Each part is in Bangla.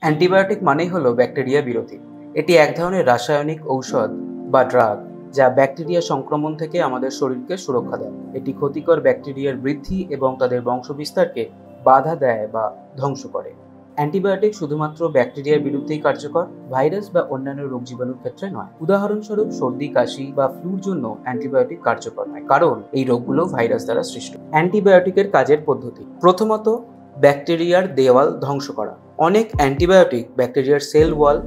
অ্যান্টিবায়োটিক মানেই হলো ব্যাকটেরিয়া বিরোধী। এটি এক ধরনের রাসায়নিক ঔষধ বা ড্রাগ যা ব্যাকটেরিয়া সংক্রমণ থেকে আমাদের শরীরকে সুরক্ষা দেয়। এটি ক্ষতিকর ব্যাকটেরিয়ার বৃদ্ধি এবং তাদের বংশবিস্তারকে বাধা দেয় বা ধ্বংস করে। অ্যান্টিবায়োটিক শুধুমাত্র ব্যাকটেরিয়ার বিরুদ্ধেই কার্যকর, ভাইরাস বা অন্যান্য রোগ জীবাণুর ক্ষেত্রে নয়। উদাহরণস্বরূপ সর্দি, কাশি বা ফ্লুর জন্য অ্যান্টিবায়োটিক কার্যকর নয়, কারণ এই রোগগুলো ভাইরাস দ্বারা সৃষ্ট। অ্যান্টিবায়োটিকের কাজের পদ্ধতি: প্রথমত, ব্যাকটেরিয়ার দেওয়াল ধ্বংস করা। অনেক অ্যান্টিবায়োটিক ব্যাকটেরিয়ার সেল ওয়াল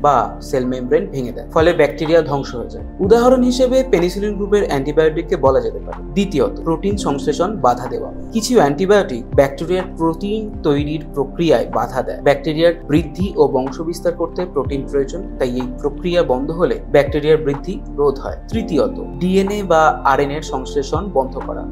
বা সেল মেমব্রেন ভেঙে দেয়, ফলে ব্যাকটেরিয়া ধ্বংস হয়ে যায়। উদাহরণ হিসেবে পেনিসিলিন গ্রুপের অ্যান্টিবায়োটিককে বলা যেতে পারে। দ্বিতীয়ত, প্রোটিন সংশ্লেষণ বাধা দেওয়া। কিছু অ্যান্টিবায়োটিক ব্যাকটেরিয়ার প্রোটিন তৈরির প্রক্রিয়ায় বাধা দেয়। ব্যাকটেরিয়ার বৃদ্ধি ও বংশবিস্তার করতে প্রোটিন প্রয়োজন, তাই এই প্রক্রিয়া বন্ধ হলে ব্যাকটেরিয়ার বৃদ্ধি রোধ হয়। তৃতীয়ত, ডিএনএ বা আরএনএর সংশ্লেষণ বন্ধ করা।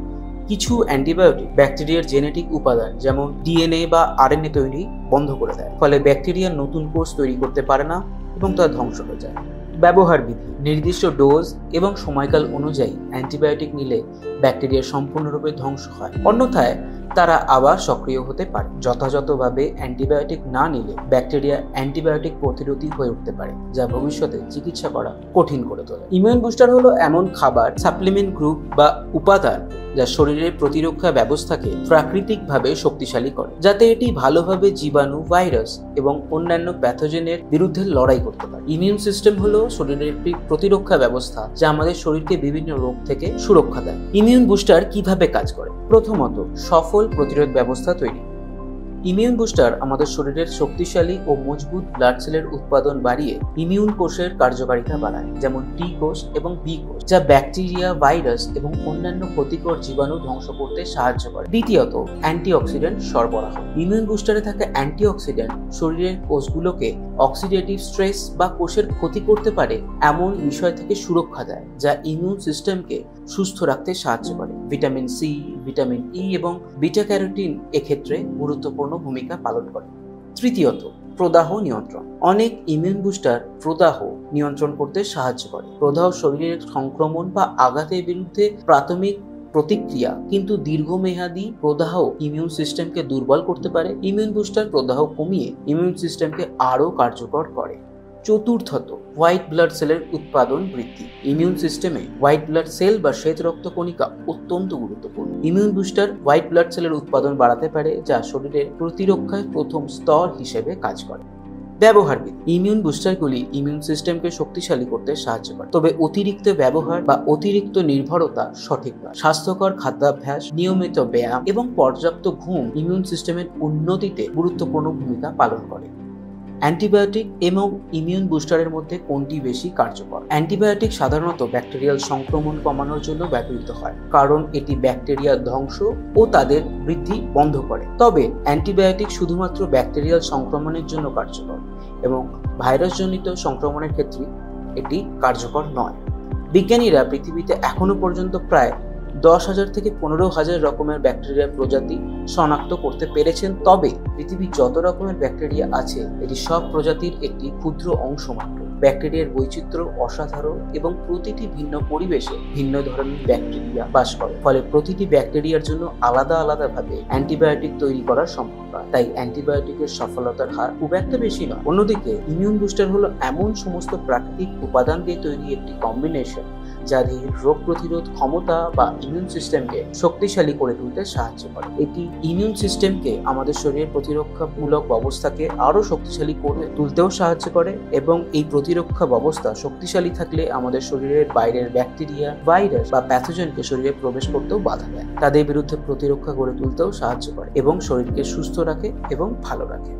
কিছু অ্যান্টিবায়োটিক ব্যাকটেরিয়ার জেনেটিক উপাদান যেমন ডিএনএ বা আরএনএ তৈরি বন্ধ করে দেয়, ফলে ব্যাকটেরিয়া নতুন কোষ তৈরি করতে পারে না এবং তা ধ্বংস হয়ে যায়। ব্যবহার বিধি: নির্দিষ্ট ডোজ এবং সময়কাল অনুযায়ী অ্যান্টিবায়োটিক নিলে ব্যাকটেরিয়া সম্পূর্ণরূপে ধ্বংস হয়, অন্যথায় তারা আবার সক্রিয় হতে পারে। যথাযথভাবে অ্যান্টিবায়োটিক না নিলে ব্যাকটেরিয়া অ্যান্টিবায়োটিক প্রতিরোধী হয়ে উঠতে পারে, যা ভবিষ্যতে চিকিৎসা করা কঠিন করে তোলে। ইমিউন বুস্টার হলো এমন খাবার, সাপ্লিমেন্ট গ্রুপ বা উপাদান যা শরীরের প্রতিরক্ষা ব্যবস্থাকে প্রাকৃতিকভাবে শক্তিশালী করে, যাতে এটি ভালোভাবে জীবাণু, ভাইরাস এবং অন্যান্য প্যাথোজেনের বিরুদ্ধে লড়াই করতে পারে। ইমিউন সিস্টেম হলো শরীরের একটি প্রতিরক্ষা ব্যবস্থা যা আমাদের শরীরকে বিভিন্ন রোগ থেকে সুরক্ষা দেয়। ইমিউন বুস্টার কিভাবে কাজ করে? প্রথমত, সফল প্রতিরোধ ব্যবস্থা তৈরি। ইমিউন বুস্টার আমাদের শরীরের শক্তিশালী ও মজবুত ব্লাড সেলের উৎপাদন বাড়িয়ে ইমিউন কোষের কার্যকারিতা বাড়ায়, যেমন টি কোষ এবং বি কোষ, যা ব্যাকটেরিয়া, ভাইরাস এবং অন্যান্য ক্ষতিকর জীবাণু ধ্বংস করতে সাহায্য করে। দ্বিতীয়ত, অ্যান্টিঅক্সিডেন্ট সরবরাহ। ইমিউন বুস্টারে থাকা অ্যান্টিঅক্সিডেন্ট শরীরের কোষগুলোকে অক্সিডেটিভ স্ট্রেস বা কোষের ক্ষতি করতে পারে এমন বিষয় থেকে সুরক্ষা দেয়, যা ইমিউন সিস্টেমকে সুস্থ রাখতে সাহায্য করে। ভিটামিন সি, ভিটামিন ই এবং বিটা ক্যারোটিন এক্ষেত্রে গুরুত্বপূর্ণ ভূমিকা পালন করে। তৃতীয়ত, প্রদাহ নিয়ন্ত্রণ। অনেক ইমিউন বুস্টার প্রদাহ নিয়ন্ত্রণ করতে সাহায্য করে। প্রদাহ শরীরের সংক্রমণ বা আঘাতের বিরুদ্ধে প্রাথমিক প্রতিক্রিয়া, কিন্তু দীর্ঘমেয়াদী প্রদাহ ইমিউন সিস্টেমকে দুর্বল করতে পারে। ইমিউন বুস্টার প্রদাহ কমিয়ে ইমিউন সিস্টেমকে আরও কার্যকর করে। চতুর্থত, হোয়াইট ব্লাড সেলের উৎপাদন বৃদ্ধি। ইমিউন সিস্টেমে হোয়াইট ব্লাড সেল বা শ্বেত রক্তকণিকা অত্যন্ত গুরুত্বপূর্ণ। ইমিউন বুস্টার হোয়াইট ব্লাড সেলের উৎপাদন বাড়াতে পারে, যা শরীরের প্রতিরক্ষায় প্রথম স্তর হিসেবে কাজ করে। ব্যবহার বিধি: ইমিউন বুস্টারগুলি ইমিউন সিস্টেমকে শক্তিশালী করতে সাহায্য করে, তবে অতিরিক্ত ব্যবহার বা অতিরিক্ত নির্ভরতা সঠিক নয়। স্বাস্থ্যকর খাদ্যাভ্যাস, নিয়মিত ব্যায়াম এবং পর্যাপ্ত ঘুম ইমিউন সিস্টেমের উন্নতিতে গুরুত্বপূর্ণ ভূমিকা পালন করে। অ্যান্টিবায়োটিক এবং ইমিউন বুস্টারের মধ্যে কোনটি বেশি কার্যকর? অ্যান্টিবায়োটিক সাধারণত ব্যাকটেরিয়াল সংক্রমণ কমানোর জন্য ব্যবহৃত হয়, কারণ এটি ব্যাকটেরিয়া ধ্বংস ও তাদের বৃদ্ধি বন্ধ করে। তবে অ্যান্টিবায়োটিক শুধুমাত্র ব্যাকটেরিয়াল সংক্রমণের জন্য কার্যকর এবং ভাইরাসজনিত সংক্রমণের ক্ষেত্রে এটি কার্যকর নয়। বিজ্ঞানীরা পৃথিবীতে এখনো পর্যন্ত প্রায় 10,000 থেকে 15,000 রকমের ব্যাকটেরিয়ার প্রজাতি শনাক্ত করতে পেরেছেন। তবে পৃথিবীর যত রকমের ব্যাকটেরিয়া আছে, এটি সব প্রজাতির একটি ক্ষুদ্র অংশ মাত্র। ব্যাকটেরিয়ার বৈচিত্র্য অসাধারণ এবং প্রতিটি ভিন্ন পরিবেশে ভিন্ন ধরনের ব্যাকটেরিয়া বাস করে, ফলে প্রতিটি ব্যাকটেরিয়ার জন্য আলাদা আলাদাভাবে অ্যান্টিবায়োটিক তৈরি করা সম্ভব নয়। তাই অ্যান্টিবায়োটিকের সফলতার হার খুব একটা বেশি নয়। অন্যদিকে ইমিউন বুস্টার হলো এমন সমস্ত প্রাকৃতিক উপাদান দিয়ে তৈরি একটি কম্বিনেশন যা রোগ প্রতিরোধ ক্ষমতা বা ইমিউন সিস্টেমকে শক্তিশালী করে তুলতে সাহায্য করে। এটি ইমিউন সিস্টেমকে আমাদের শরীরের প্রতিরক্ষামূলক ব্যবস্থাকে আরও শক্তিশালী করে তুলতেও সাহায্য করে, এবং এই প্রতিরক্ষা ব্যবস্থা শক্তিশালী থাকলে আমাদের শরীরের বাইরের ব্যাকটেরিয়া, ভাইরাস বা প্যাথোজেনকে শরীরে প্রবেশ করতেও বাধা দেয়, তাদের বিরুদ্ধে প্রতিরক্ষা গড়ে তুলতেও সাহায্য করে এবং শরীরকে সুস্থ রাখে এবং ভালো রাখে।